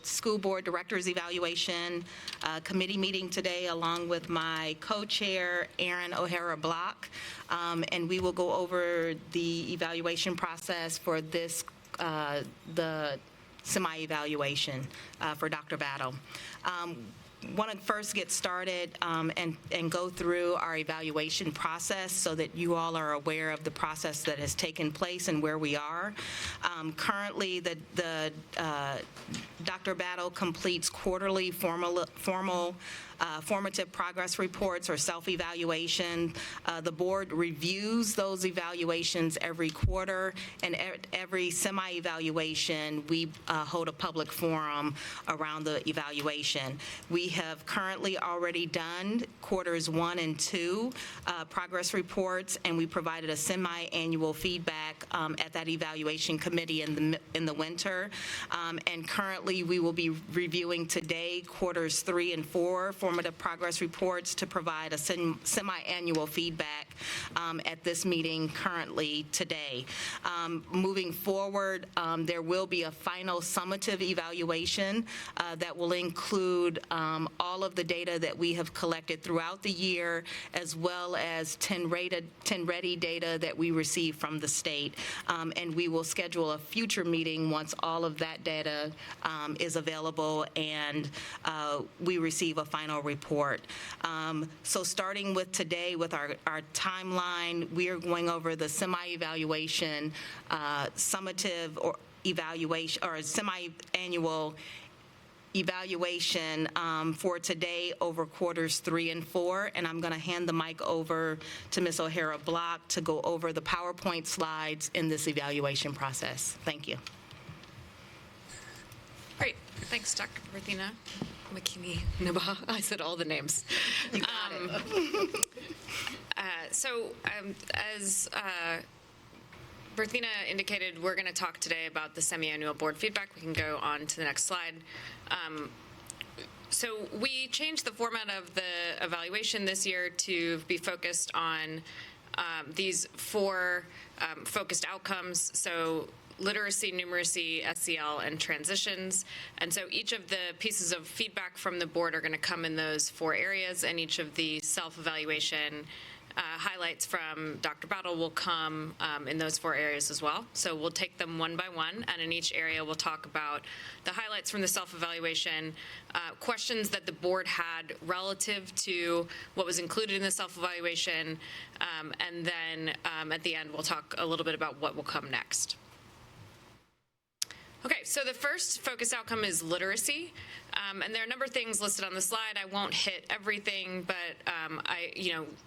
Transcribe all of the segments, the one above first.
school board director's evaluation committee meeting today, along with my co-chair, Erin O'Hara Block, and we will go over the evaluation process for this, the semi-evaluation for Dr. Battle. Want to first get started and go through our evaluation process so that you all are aware of the process that has taken place and where we are. Currently, the Dr. Battle completes quarterly formative progress reports or self-evaluation. The board reviews those evaluations every quarter, and every semi-evaluation, we hold a public forum around the evaluation. We have currently already done quarters 1 and 2 progress reports, and we provided a semi-annual feedback at that evaluation committee in the winter. And currently, we will be reviewing today quarters 3 and 4 formative progress reports to provide a semi-annual feedback at this meeting currently today. Moving forward, there will be a final summative evaluation that will include all of the data that we have collected throughout the year, as well as 10 ready data that we receive from the state. And we will schedule a future meeting once all of that data is available and we receive a final report. So starting with today, with our timeline, we are going over the semi-evaluation, summative or evaluation, or semi-annual evaluation for today over quarters 3 and 4, and I'm going to hand the mic over to Ms. O'Hara Block to go over the PowerPoint slides in this evaluation process. Thank you. Great. Thanks, Dr. Berthina. McKinney, Nabaha. I said all the names. You got it. As Berthina indicated, we're going to talk today about the semi-annual board feedback. We can go on to the next slide. So we changed the format of the evaluation this year to be focused on these 4 focused outcomes. So literacy, numeracy, SEL, and transitions. And so each of the pieces of feedback from the board are going to come in those 4 areas, and each of the self-evaluation highlights from Dr. Battle will come in those 4 areas as well. So we'll take them one by one, and in each area we'll talk about the highlights from the self-evaluation, questions that the board had relative to what was included in the self-evaluation, and then at the end we'll talk a little bit about what will come next. Okay, so the first focused outcome is literacy, and there are a number of things listed on the slide. I won't hit everything, but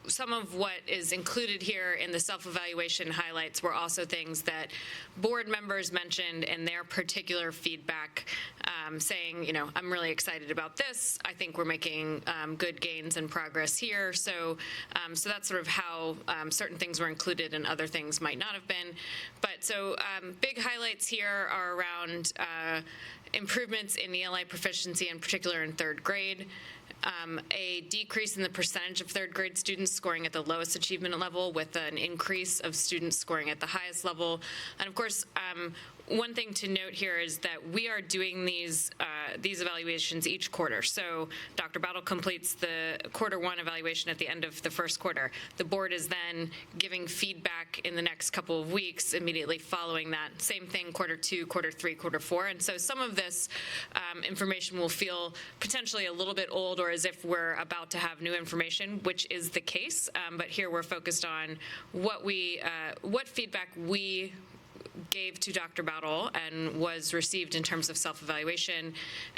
some of what is included here in the self-evaluation highlights were also things that board members mentioned in their particular feedback, saying, I'm really excited about this. I think we're making good gains and progress here. So that's sort of how certain things were included and other things might not have been. But so big highlights here are around improvements in ELA proficiency, in particular in 3rd grade, a decrease in the percentage of 3rd grade students scoring at the lowest achievement level with an increase of students scoring at the highest level. And of course, one thing to note here is that we are doing these evaluations each quarter. So Dr. Battle completes the quarter 1 evaluation at the end of the first quarter. The board is then giving feedback in the next couple of weeks immediately following that. Same thing, quarter 2, quarter 3, quarter 4. And so some of this information will feel potentially a little bit old, or as if we're about to have new information, which is the case. But here we're focused on what feedback we gave to Dr. Battle and was received in terms of self-evaluation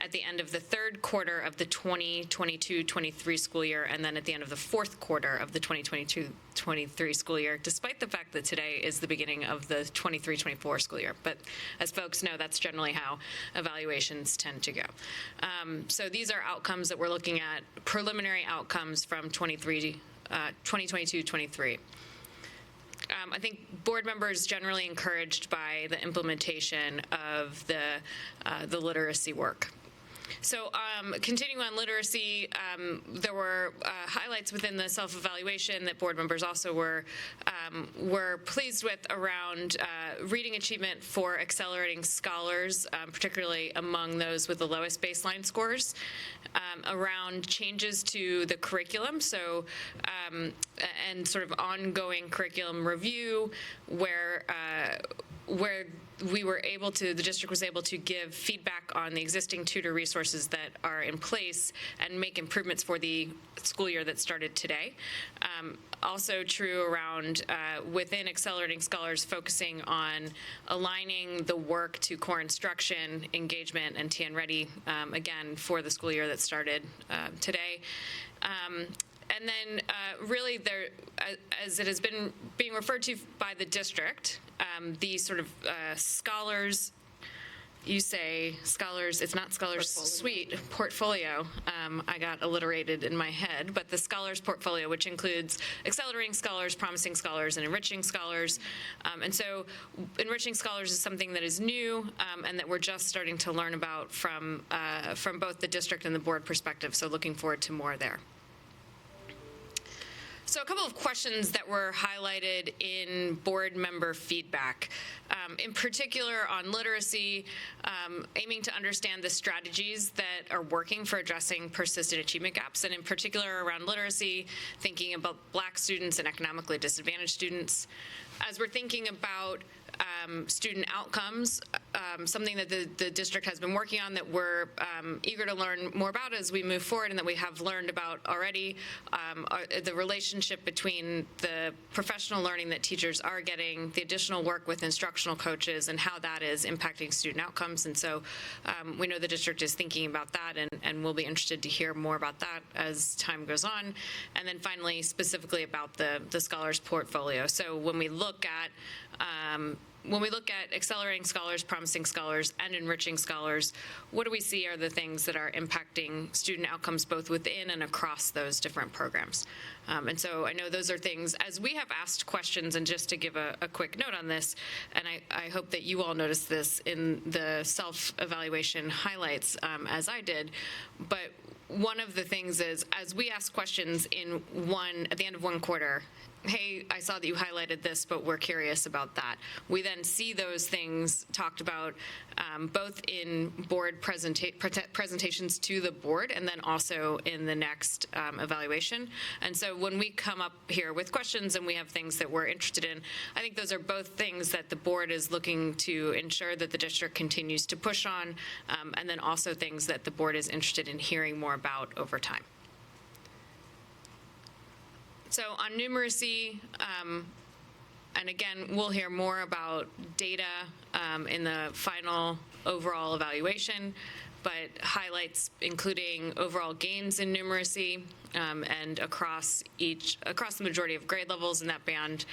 at the end of the 3rd quarter of the 2022-23 school year, and then at the end of the 4th quarter of the 2022-23 school year, despite the fact that today is the beginning of the 23-24 school year. But as folks know, that's generally how evaluations tend to go. So these are outcomes that we're looking at, preliminary outcomes from 2022-23. I think board members generally encouraged by the implementation of the literacy work. So continuing on literacy, there were highlights within the self-evaluation that board members also were pleased with around reading achievement for accelerating scholars, particularly among those with the lowest baseline scores, around changes to the curriculum, so and sort of ongoing curriculum review where the district was able to give feedback on the existing tutor resources that are in place and make improvements for the school year that started today. Also true around within Accelerating Scholars focusing on aligning the work to core instruction, engagement, and TN Ready, again, for the school year that started today. And then really there, as it has been being referred to by the district, the sort of scholars, you say scholars, it's not scholars suite, portfolio. I got alliterated in my head, but the scholars portfolio, which includes accelerating scholars, promising scholars, and enriching scholars. And so enriching scholars is something that is new and that we're just starting to learn about from both the district and the board perspective. So looking forward to more there. So a couple of questions that were highlighted in board member feedback, in particular on literacy, aiming to understand the strategies that are working for addressing persistent achievement gaps, and in particular around literacy, thinking about Black students and economically disadvantaged students. As we're thinking about student outcomes, something that the district has been working on that we're eager to learn more about as we move forward, and that we have learned about already, the relationship between the professional learning that teachers are getting, the additional work with instructional coaches, and how that is impacting student outcomes. And so we know the district is thinking about that, and we'll be interested to hear more about that as time goes on. And then finally, specifically about the scholars portfolio. So when we look at accelerating scholars, promising scholars, and enriching scholars, what do we see are the things that are impacting student outcomes both within and across those different programs? And so I know those are things, as we have asked questions, and just to give a quick note on this, and I hope that you all noticed this in the self-evaluation highlights, as I did, but one of the things is, as we ask questions at the end of one quarter, hey, I saw that you highlighted this, but we're curious about that. We then see those things talked about both in board presentations to the board, and then also in the next evaluation. And so when we come up here with questions and we have things that we're interested in, I think those are both things that the board is looking to ensure that the district continues to push on, and then also things that the board is interested in hearing more about over time. So on numeracy, and again, we'll hear more about data in the final overall evaluation, but highlights including overall gains in numeracy and across the majority of grade levels in that band.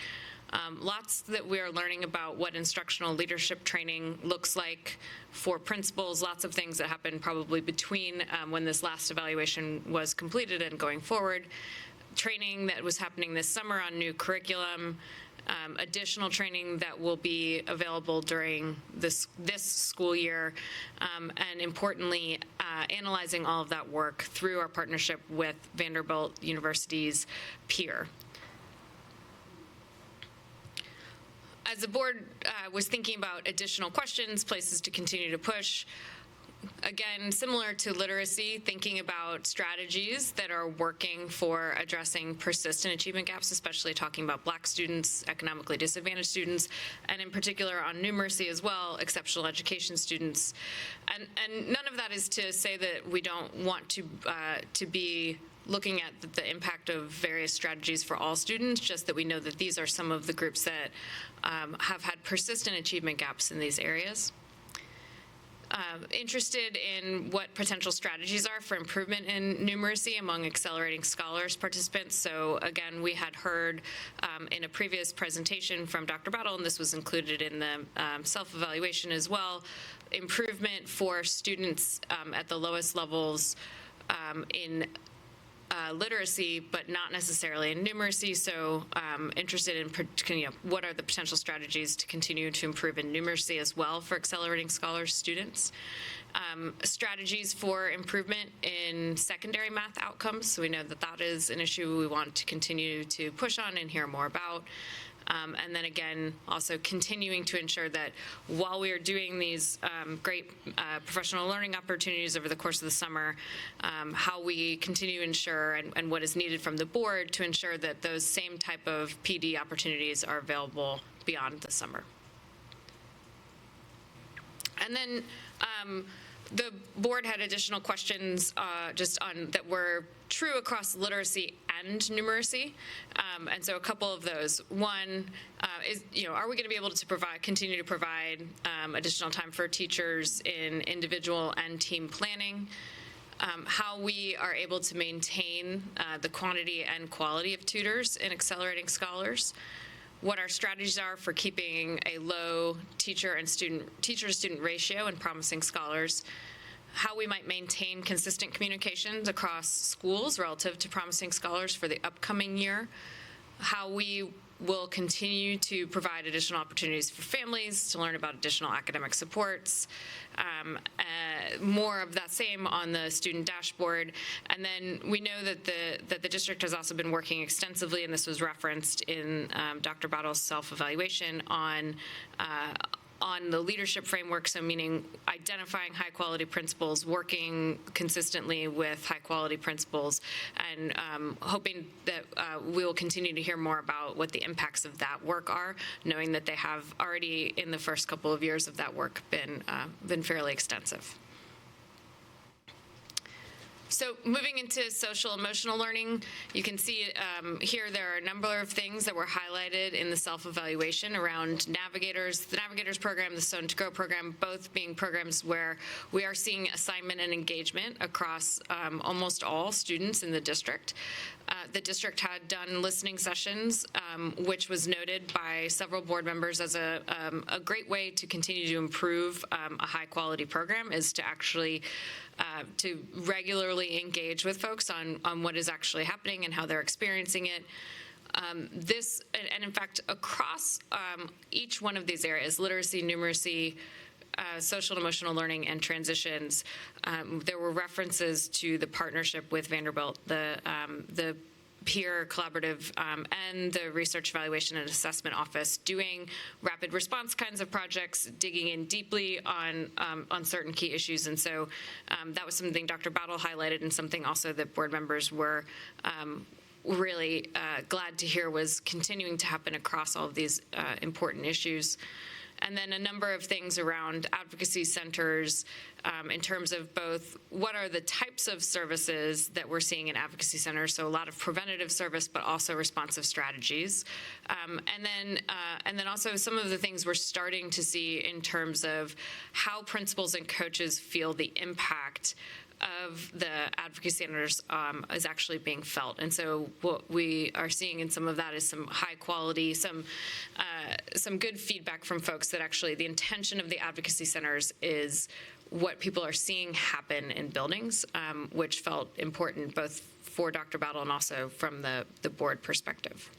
Lots that we are learning about what instructional leadership training looks like for principals, lots of things that happened probably between when this last evaluation was completed and going forward. Training that was happening this summer on new curriculum, additional training that will be available during this school year, and importantly, analyzing all of that work through our partnership with Vanderbilt University's PEER. As the board was thinking about additional questions, places to continue to push, again, similar to literacy, thinking about strategies that are working for addressing persistent achievement gaps, especially talking about Black students, economically disadvantaged students, and in particular on numeracy as well, exceptional education students. And none of that is to say that we don't want to be looking at the impact of various strategies for all students, just that we know that these are some of the groups that have had persistent achievement gaps in these areas. Interested in what potential strategies are for improvement in numeracy among accelerating scholars participants. So again, we had heard in a previous presentation from Dr. Battle, and this was included in the self-evaluation as well, improvement for students at the lowest levels in literacy, but not necessarily in numeracy. So interested in what are the potential strategies to continue to improve in numeracy as well for accelerating scholars students. Strategies for improvement in secondary math outcomes. So we know that that is an issue we want to continue to push on and hear more about. And then again, also continuing to ensure that while we are doing these great professional learning opportunities over the course of the summer, how we continue to ensure and what is needed from the board to ensure that those same type of PD opportunities are available beyond the summer. And then the board had additional questions just on that were true across literacy and numeracy. And so a couple of those. One is, are we going to be able to continue to provide additional time for teachers in individual and team planning? How we are able to maintain the quantity and quality of tutors in accelerating scholars, what our strategies are for keeping a low teacher-to-student ratio in promising scholars, how we might maintain consistent communications across schools relative to promising scholars for the upcoming year, how we will continue to provide additional opportunities for families to learn about additional academic supports, more of that same on the student dashboard. And then we know that the district has also been working extensively, and this was referenced in Dr. Battle's self-evaluation on the leadership framework, so meaning identifying high-quality principals, working consistently with high-quality principals, and hoping that we will continue to hear more about what the impacts of that work are, knowing that they have already, in the first couple of years of that work, been fairly extensive. So moving into social emotional learning, you can see here there are a number of things that were highlighted in the self-evaluation around Navigators, the Navigators program, the Zone to Grow program, both being programs where we are seeing assignment and engagement across almost all students in the district. The district had done listening sessions, which was noted by several board members as a great way to continue to improve a high-quality program, is to actually to regularly engage with folks on what is actually happening and how they're experiencing it. And in fact, across each one of these areas, literacy, numeracy, social and emotional learning, and transitions, there were references to the partnership with Vanderbilt, the peer collaborative and the research evaluation and assessment office doing rapid response kinds of projects, digging in deeply on certain key issues. And so that was something Dr. Battle highlighted, and something also that board members were really glad to hear was continuing to happen across all of these important issues. And then a number of things around advocacy centers in terms of both what are the types of services that we're seeing in advocacy centers, so a lot of preventative service, but also responsive strategies. And then also some of the things we're starting to see in terms of how principals and coaches feel the impact of the advocacy centers is actually being felt. And so what we are seeing in some of that is some high quality, some good feedback from folks that actually the intention of the advocacy centers is what people are seeing happen in buildings, which felt important both for Dr. Battle and also from the board perspective.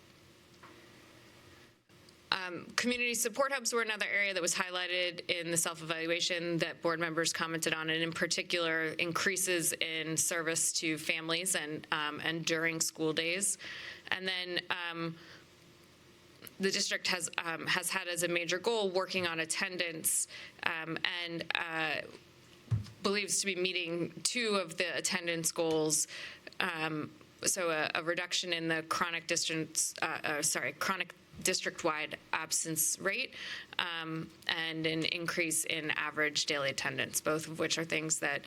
Community support hubs were another area that was highlighted in the self-evaluation that board members commented on, and in particular, increases in service to families and during school days. And then the district has had as a major goal working on attendance and believes to be meeting 2 of the attendance goals. So a reduction in the chronic district-wide absence rate and an increase in average daily attendance, both of which are things that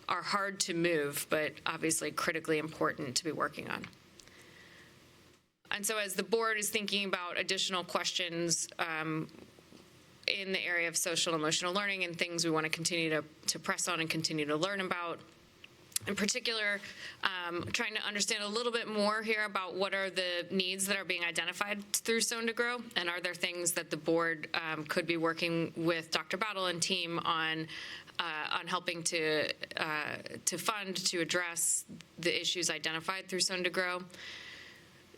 are hard to move, but obviously critically important to be working on. And so as the board is thinking about additional questions in the area of social and emotional learning and things we want to continue to press on and continue to learn about, in particular, trying to understand a little bit more here about what are the needs that are being identified through Zone to Grow, and are there things that the board could be working with Dr. Battle and team on helping to fund to address the issues identified through Zone to Grow.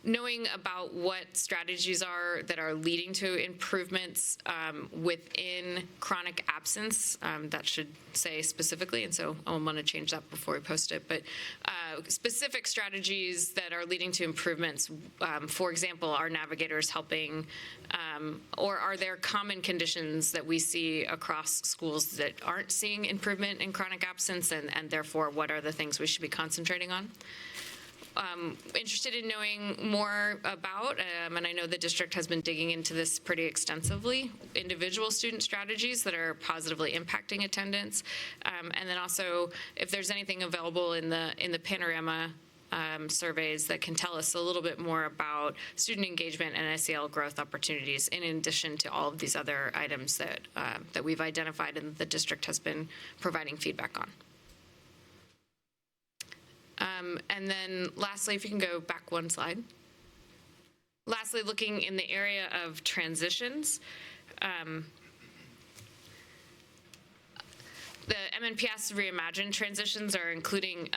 knowing about what strategies are that are leading to improvements within chronic absence, that should say specifically, and so I'll want to change that before we post it, but specific strategies that are leading to improvements. For example, are navigators helping, or are there common conditions that we see across schools that aren't seeing improvement in chronic absence, and therefore what are the things we should be concentrating on? Interested in knowing more about, and I know the district has been digging into this pretty extensively, individual student strategies that are positively impacting attendance, and then also if there's anything available in the Panorama surveys that can tell us a little bit more about student engagement and SEL growth opportunities, in addition to all of these other items that we've identified and the district has been providing feedback on. And then lastly, if you can go back one slide. Lastly, looking in the area of transitions, the MNPS Reimagine transitions are including,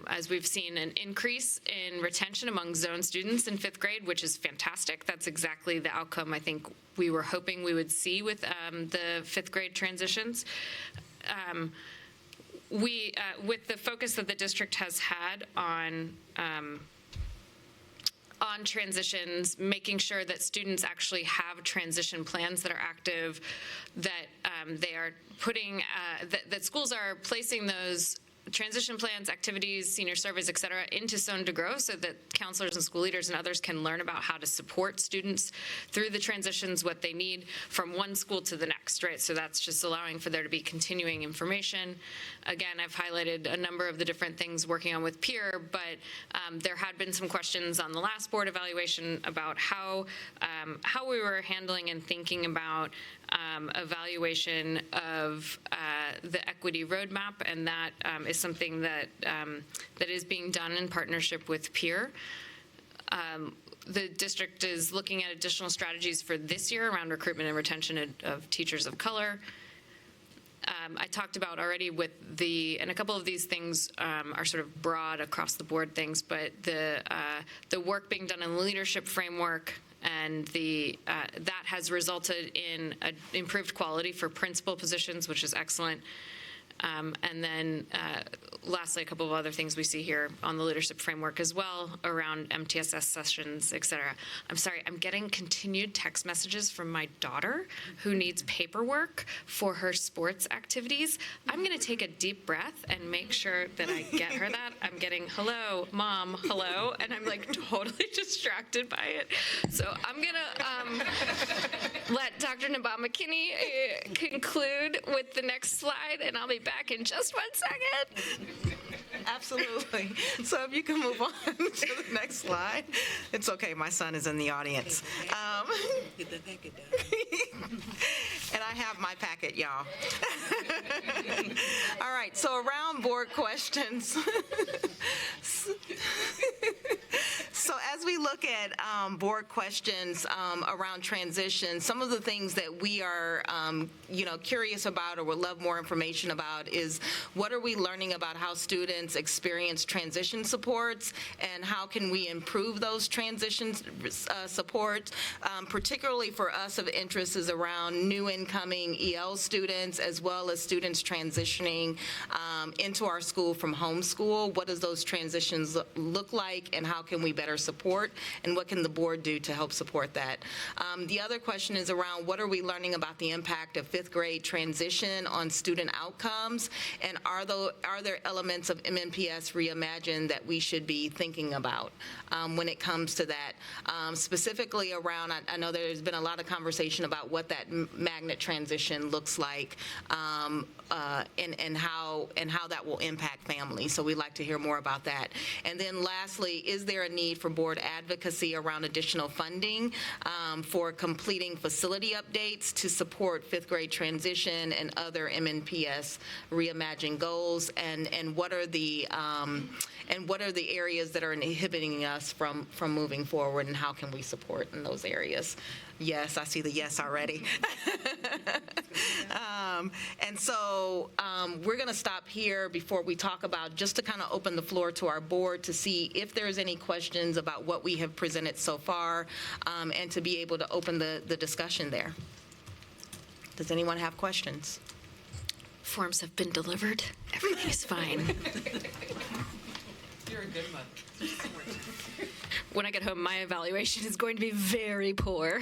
as we've seen, an increase in retention among zone students in 5th grade, which is fantastic. That's exactly the outcome I think we were hoping we would see with the 5th grade transitions. With the focus that the district has had on transitions, making sure that students actually have transition plans that are active, that they are putting, that schools are placing those transition plans, activities, senior surveys, et cetera, into Zone to Grow so that counselors and school leaders and others can learn about how to support students through the transitions, what they need from one school to the next, right? So that's just allowing for there to be continuing information. Again, I've highlighted a number of the different things working on with peer, but there had been some questions on the last board evaluation about how we were handling and thinking about evaluation of the equity roadmap, and that is something that that is being done in partnership with peer. The district is looking at additional strategies for this year around recruitment and retention of teachers of color. I talked about already with and a couple of these things are sort of broad across the board things, but the work being done in the leadership framework, and that has resulted in improved quality for principal positions, which is excellent. And then lastly, a couple of other things we see here on the leadership framework as well around MTSS sessions, et cetera. I'm sorry, I'm getting continued text messages from my daughter who needs paperwork for her sports activities. I'm going to take a deep breath and make sure that I get her that. I'm getting, hello, mom, hello, and I'm like totally distracted by it. So I'm going to let Dr. Nabama-Kinney conclude with the next slide, and I'll be back in just 1 second. Absolutely. So if you can move on to the next slide. It's okay, my son is in the audience. Get the packet down. And I have my packet, y'all. All right, so around board questions. So as we look at board questions around transition, some of the things that we are, curious about or would love more information about is what are we learning about how students experience transition supports, and how can we improve those transition supports. Particularly for us of interest is around new incoming EL students, as well as students transitioning into our school from homeschool. What does those transitions look like, and how can we better support, and what can the board do to help support that? The other question is around what are we learning about the impact of 5th grade transition on student outcomes, and are there elements of MNPS Reimagine that we should be thinking about when it comes to that? Specifically around, I know there's been a lot of conversation about what that magnet transition looks like, and how that will impact families. So we'd like to hear more about that. And then lastly, is there a need for board advocacy around additional funding for completing facility updates to support 5th grade transition and other MNPS Reimagine goals, and what are the areas that are inhibiting us from moving forward, and how can we support in those areas? Yes, I see the yes already. And so we're going to stop here before we talk about, just to kind of open the floor to our board to see if there's any questions about what we have presented so far, and to be able to open the discussion there. Does anyone have questions? Forms have been delivered. Everything is fine. You're a good mother. When I get home, my evaluation is going to be very poor.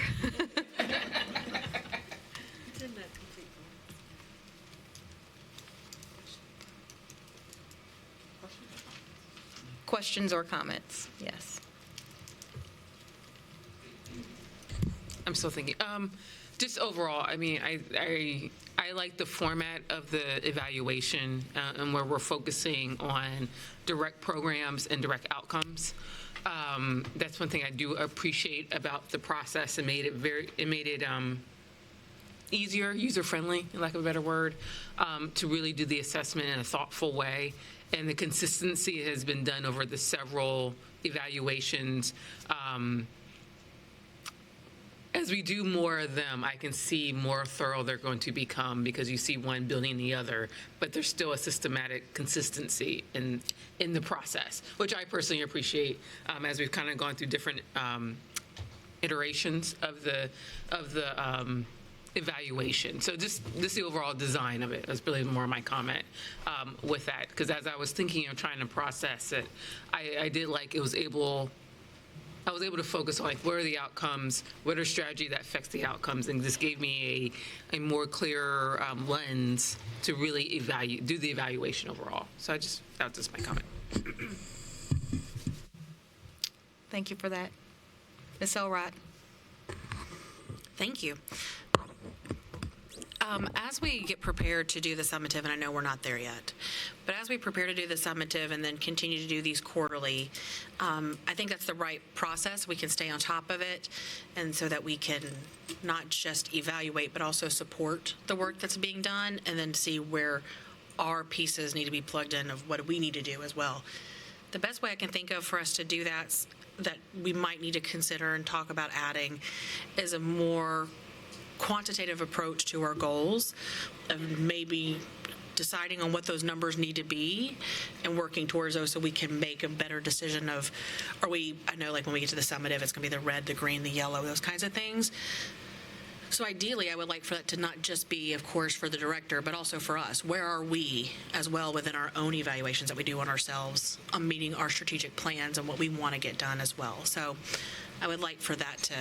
Questions or comments? Yes. I'm still thinking. Just overall, I mean, I like the format of the evaluation and where we're focusing on direct programs and direct outcomes. That's one thing I do appreciate about the process. It made it easier, user-friendly, in lack of a better word, to really do the assessment in a thoughtful way. And the consistency has been done over the several evaluations. As we do more of them, I can see more thorough they're going to become, because you see one building the other, but there's still a systematic consistency in the process, which I personally appreciate as we've kind of gone through different iterations of the evaluation. So just the overall design of it is really more my comment with that, because as I was thinking of trying to process it, I did like I was able to focus on, like, what are the outcomes, what are strategy that affects the outcomes, and this gave me a more clear lens to really do the evaluation overall. So that was just my comment. Thank you for that. Ms. Elrod? Thank you. As we get prepared to do the summative, and I know we're not there yet, but as we prepare to do the summative and then continue to do these quarterly, I think that's the right process. We can stay on top of it, and so that we can not just evaluate, but also support the work that's being done, and then see where our pieces need to be plugged in of what we need to do as well. The best way I can think of for us to do that we might need to consider and talk about adding is a more quantitative approach to our goals, of maybe deciding on what those numbers need to be and working towards those, so we can make a better decision of, I know, like, when we get to the summative, it's going to be the red, the green, the yellow, those kinds of things. So ideally, I would like for that to not just be, of course, for the director, but also for us. Where are we as well within our own evaluations that we do on ourselves, on meeting our strategic plans and what we want to get done as well? So I would like for that to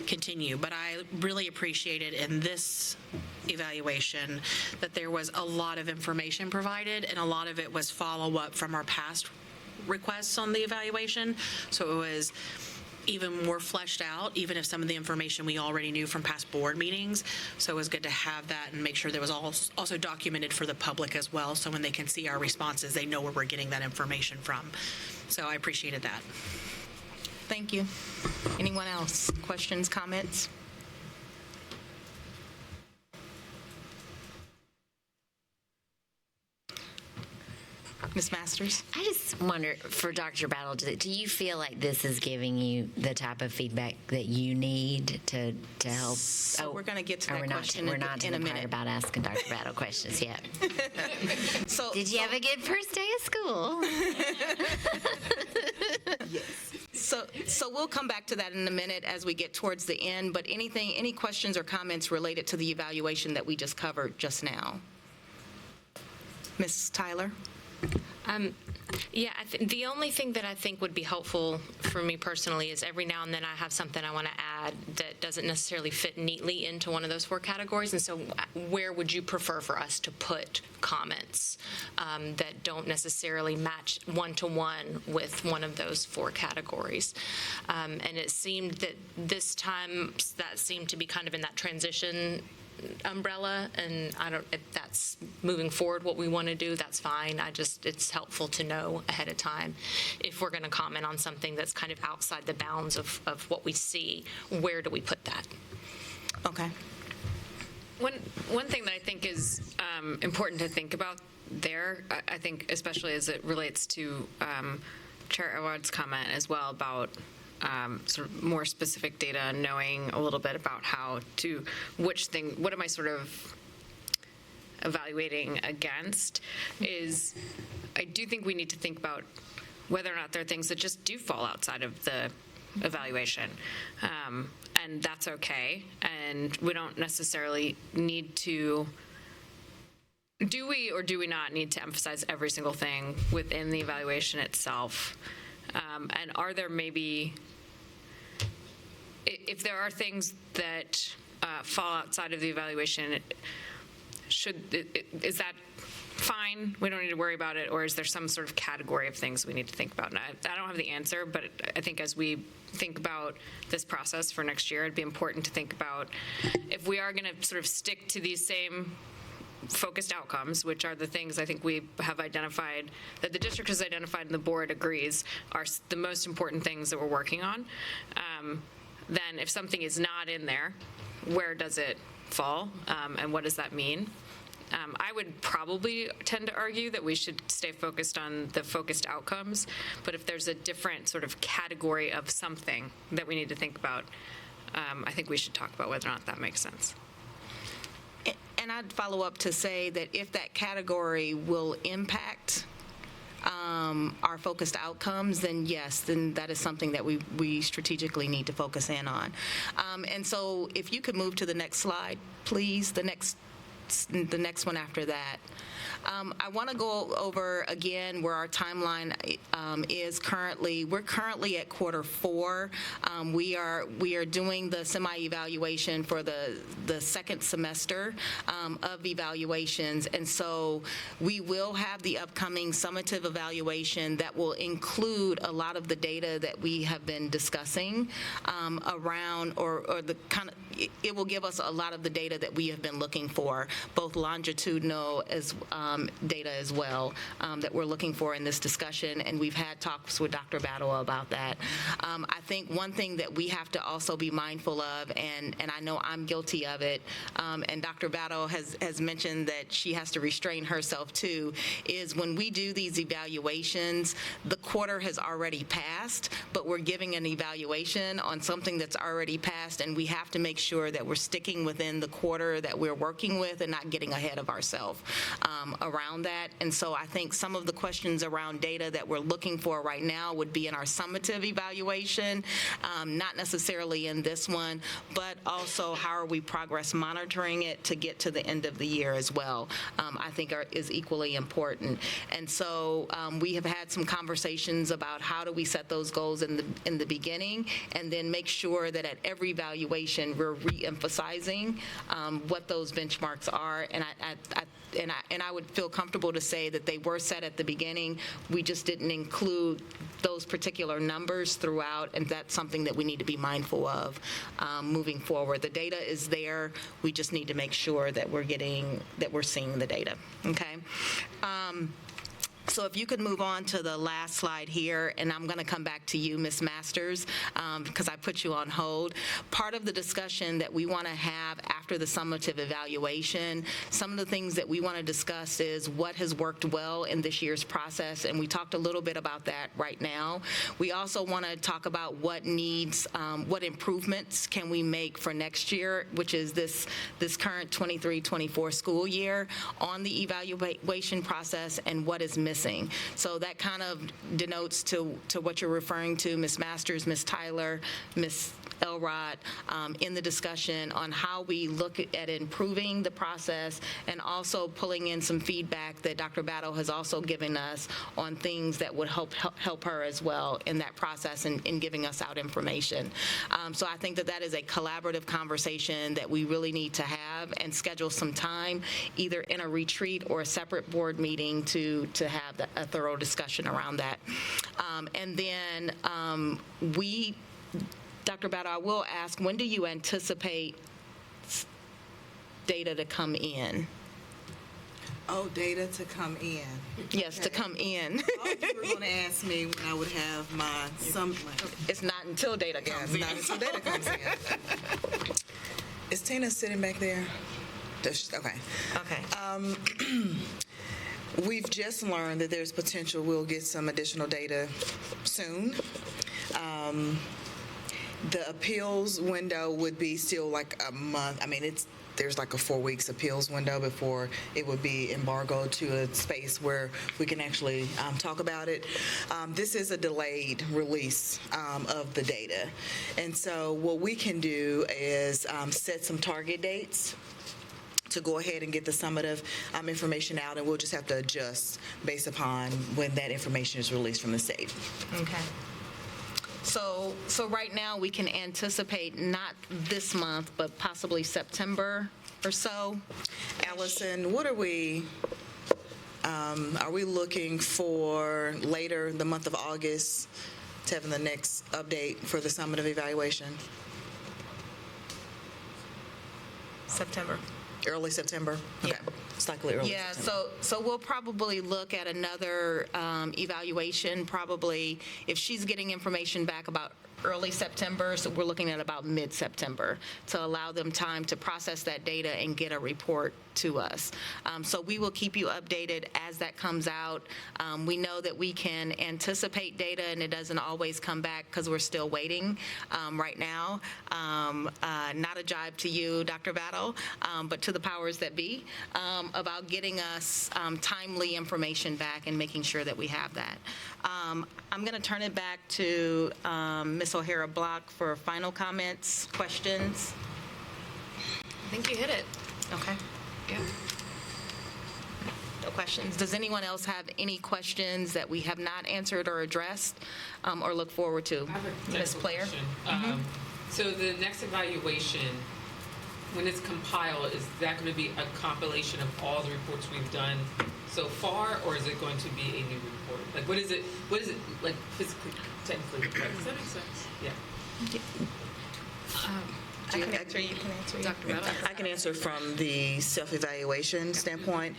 continue. But I really appreciated in this evaluation that there was a lot of information provided, and a lot of it was follow-up from our past requests on the evaluation. So it was even more fleshed out, even if some of the information we already knew from past board meetings. So it was good to have that and make sure that was also documented for the public as well, so when they can see our responses, they know where we're getting that information from. So I appreciated that. Thank you. Anyone else? Questions, comments? Ms. Masters? I just wonder, for Dr. Battle, do you feel like this is giving you the type of feedback that you need to help? So we're going to get to that question we're not in a to the part minute. about asking Dr. Battle questions yet. So, Did you have a good first day of school? So we'll come back to that in a minute as we get towards the end, but any questions or comments related to the evaluation that we just covered just now? Ms. Tyler? Yeah, the only thing that I think would be helpful for me personally is every now and then I have something I want to add that doesn't necessarily fit neatly into one of those 4 categories. And so where would you prefer for us to put comments that don't necessarily match one-to-one with one of those 4 categories? And it seemed that this time that seemed to be kind of in that transition umbrella, and if that's moving forward what we want to do, that's fine. It's helpful to know ahead of time if we're going to comment on something that's kind of outside the bounds of what we see, where do we put that? Okay. One thing that I think is important to think about there, I think especially as it relates to Chair Elrod's comment as well about sort of more specific data and knowing a little bit about what am I sort of evaluating against, is I do think we need to think about whether or not there are things that just do fall outside of the evaluation. And that's okay. And we don't necessarily need to, do we or do we not need to emphasize every single thing within the evaluation itself? And are there maybe, if there are things that fall outside of the evaluation, is that fine, we don't need to worry about it, or is there some sort of category of things we need to think about? And I don't have the answer, but I think as we think about this process for next year, it'd be important to think about if we are going to sort of stick to these same focused outcomes, which are the things I think we have identified, that the district has identified and the board agrees are the most important things that we're working on, then if something is not in there, where does it fall, and what does that mean? I would probably tend to argue that we should stay focused on the focused outcomes, but if there's a different sort of category of something that we need to think about, I think we should talk about whether or not that makes sense. And I'd follow up to say that if that category will impact our focused outcomes, then yes, then that is something that we strategically need to focus in on. And so if you could move to the next slide, please, the next one after that. I want to go over again where our timeline is currently. We're currently at Q4. We are doing the semi-evaluation for the second semester of evaluations, and so we will have the upcoming summative evaluation that will include a lot of the data that we have been discussing around, or the kind of, it will give us a lot of the data that we have been looking for, both longitudinal as data as well, that we're looking for in this discussion, and we've had talks with Dr. Battle about that. I think one thing that we have to also be mindful of, and I know I'm guilty of it, and Dr. Battle has mentioned that she has to restrain herself too, is when we do these evaluations, the quarter has already passed, but we're giving an evaluation on something that's already passed, and we have to make sure that we're sticking within the quarter that we're working with and not getting ahead of ourselves around that. And so I think some of the questions around data that we're looking for right now would be in our summative evaluation, not necessarily in this one, but also how are we progress monitoring it to get to the end of the year as well, I think is equally important. And so we have had some conversations about how do we set those goals in the beginning, and then make sure that at every evaluation we're re-emphasizing what those benchmarks are. And I would feel comfortable to say that they were set at the beginning. We just didn't include those particular numbers throughout, and that's something that we need to be mindful of moving forward. The data is there. We just need to make sure that we're seeing the data. Okay. So if you could move on to the last slide here, and I'm going to come back to you, Ms. Masters, because I put you on hold. Part of the discussion that we want to have after the summative evaluation, some of the things that we want to discuss is what has worked well in this year's process, and we talked a little bit about that right now. We also want to talk about what improvements can we make for next year, which is this current 23-24 school year, on the evaluation process, and what is missing. So that kind of denotes to what you're referring to, Ms. Masters, Ms. Tyler, Ms. Elrod, in the discussion on how we look at improving the process, and also pulling in some feedback that Dr. Battle has also given us on things that would help her as well in that process, and in giving us out information. So I think that is a collaborative conversation that we really need to have, and schedule some time either in a retreat or a separate board meeting to have a thorough discussion around that. And then Dr. Battle, I will ask, when do you anticipate data to come in? Oh, data to come in. Yes, to come in. Oh, you were going to ask me when I would have my It's not until data comes in. Not until data comes in. Is Tina sitting back there? Okay. Okay. We've just learned that there's potential we'll get some additional data soon. The appeals window would be still like a month. I mean, there's like a 4 weeks appeals window before it would be embargoed to a space where we can actually talk about it. This is a delayed release of the data. And so what we can do is set some target dates to go ahead and get the summative information out, and we'll just have to adjust based upon when that information is released from the state. Okay. So right now, we can anticipate not this month, but possibly September or so. Allison, what are we looking for later the month of August to have the next update for the summative evaluation? September. Early September? Yeah. Okay. It's likely early Yeah, September. so we'll probably look at another evaluation, probably if she's getting information back about early September, so we're looking at about mid-September to allow them time to process that data and get a report to us. So we will keep you updated as that comes out. We know that we can anticipate data and it doesn't always come back because we're still waiting right now. Not a jibe to you, Dr. Battle, but to the powers that be about getting us timely information back and making sure that we have that. I'm going to turn it back to Ms. O'Hara Block for final comments, questions. I think you hit it. Okay. Yeah. No questions. Does anyone else have any questions that we have not answered or addressed or look forward to? I have a Ms. technical Player? question. So the next evaluation, when it's compiled, is that going to be a compilation of all the reports we've done so far, or is it going to be a new report? Like, what is it like physically, technically? Does that make sense? Yeah. I can answer, you can answer. Dr. Meadows. I can answer from the self-evaluation standpoint.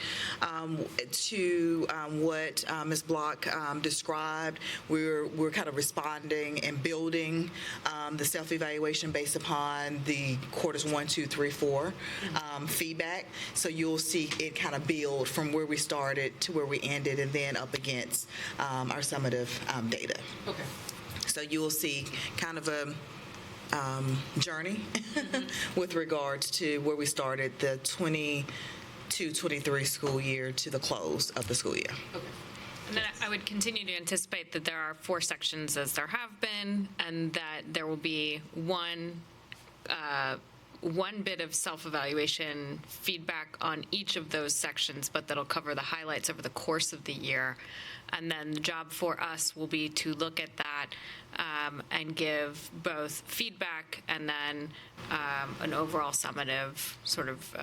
To what Ms. Block described, we're kind of responding and building the self-evaluation based upon the quarters 1, 2, 3, 4 feedback. So you'll see it kind of build from where we started to where we ended and then up against our summative data. Okay. So you will see kind of a journey with regards to where we started the 22-23 school year to the close of the school year. Okay. And then I would continue to anticipate that there are 4 sections as there have been, and that there will be one bit of self-evaluation feedback on each of those sections, but that'll cover the highlights over the course of the year. And then the job for us will be to look at that and give both feedback and then an overall summative sort of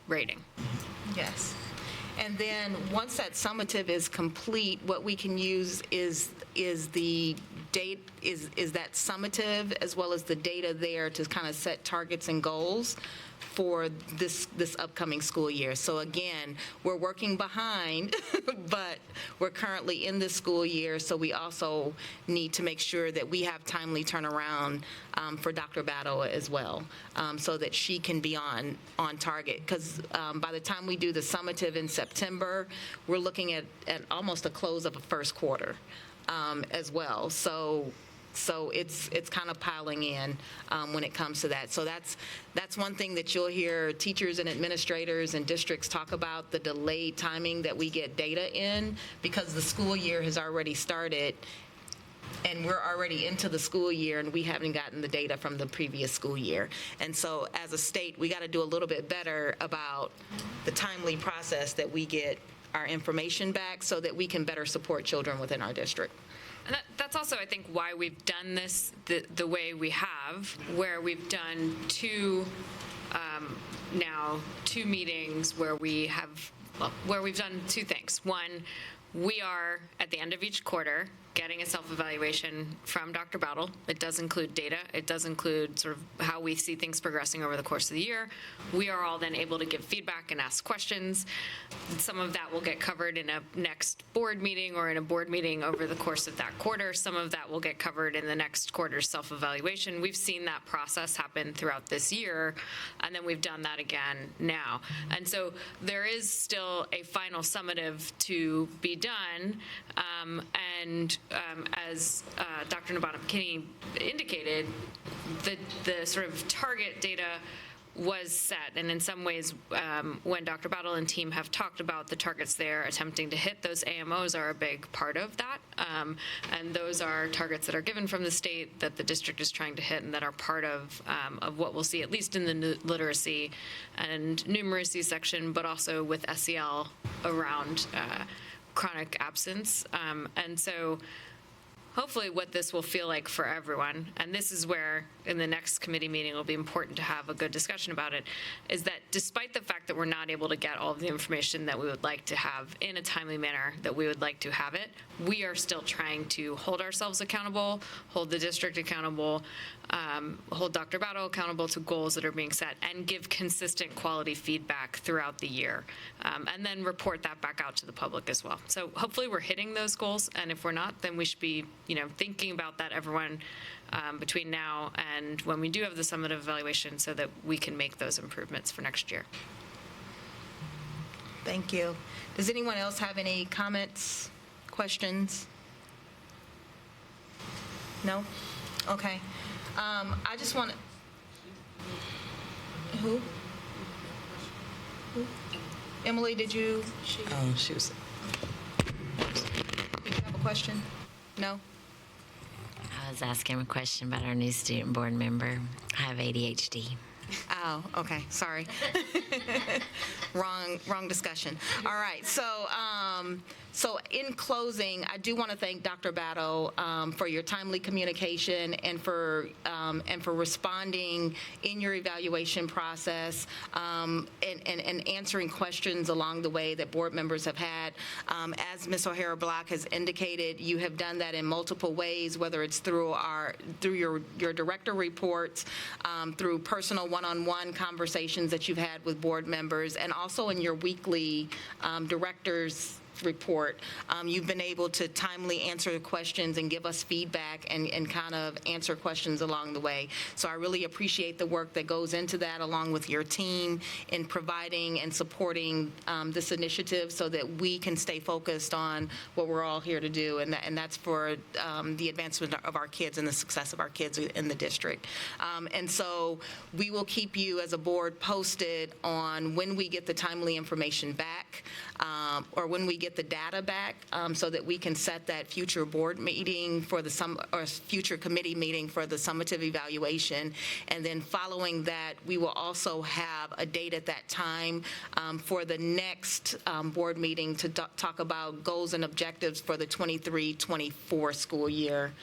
rating. Yes. And then, once that summative is complete, what we can use is the date, is that summative as well as the data there to kind of set targets and goals for this upcoming school year. So again, we're working behind, but we're currently in this school year, so we also need to make sure that we have timely turnaround for Dr. Battle as well, so that she can be on target. Because by the time we do the summative in September, we're looking at almost a close of a first quarter as well. So it's kind of piling in when it comes to that. So that's one thing that you'll hear teachers and administrators and districts talk about, the delayed timing that we get data in, because the school year has already started and we're already into the school year and we haven't gotten the data from the previous school year. And so as a state, we got to do a little bit better about the timely process that we get our information back so that we can better support children within our district. And that's also, I think, why we've done this the way we have, where we've done two meetings where we've done 2 things. One, we are, at the end of each quarter, getting a self-evaluation from Dr. Battle. It does include data. It does include sort of how we see things progressing over the course of the year. We are all then able to give feedback and ask questions. Some of that will get covered in a next board meeting or in a board meeting over the course of that quarter. Some of that will get covered in the next quarter's self-evaluation. We've seen that process happen throughout this year, and then we've done that again now. And so there is still a final summative to be done. As Dr. Nabana-McKinney indicated, the sort of target data was set. And in some ways, when Dr. Battle and team have talked about the targets they're attempting to hit, those AMOs are a big part of that. And those are targets that are given from the state that the district is trying to hit and that are part of what we'll see, at least in the literacy and numeracy section, but also with SEL around chronic absence. And so hopefully what this will feel like for everyone, and this is where in the next committee meeting it'll be important to have a good discussion about it, is that despite the fact that we're not able to get all of the information that we would like to have in a timely manner that we would like to have it, we are still trying to hold ourselves accountable, hold the district accountable, hold Dr. Battle accountable to goals that are being set, and give consistent quality feedback throughout the year, and then report that back out to the public as well. So hopefully we're hitting those goals, and if we're not, then we should be thinking about that, everyone, between now and when we do have the summative evaluation, so that we can make those improvements for next year. Thank you. Does anyone else have any comments, questions? No? Okay. I just want to... Who? Emily, did you... Oh, she was... Did you have a question? No? I was asking a question about our new student board member. I have ADHD. Oh, okay, sorry. Wrong discussion. All right, so in closing, I do want to thank Dr. Battle for your timely communication and for responding in your evaluation process and answering questions along the way that board members have had. As Ms. O'Hara-Block has indicated, you have done that in multiple ways, whether it's through your director reports, through personal one-on-one conversations that you've had with board members, and also in your weekly director's report. You've been able to timely answer the questions and give us feedback and kind of answer questions along the way. So I really appreciate the work that goes into that, along with your team, in providing and supporting this initiative so that we can stay focused on what we're all here to do, and that's for the advancement of our kids and the success of our kids in the district. And so we will keep you as a board posted on when we get the timely information back, or when we get the data back, so that we can set that future board meeting for or future committee meeting for the summative evaluation. And then following that, we will also have a date at that time for the next board meeting to talk about goals and objectives for the 23-24 school year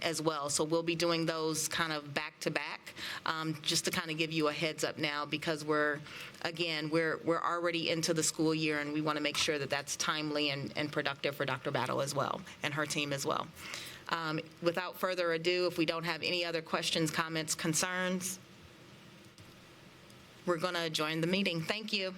as well. So we'll be doing those kind of back to back, just to kind of give you a heads up now, because we're already into the school year, and we want to make sure that that's timely and productive for Dr. Battle as well, and her team as well. Without further ado, if we don't have any other questions, comments, concerns, we're going to adjourn the meeting. Thank you.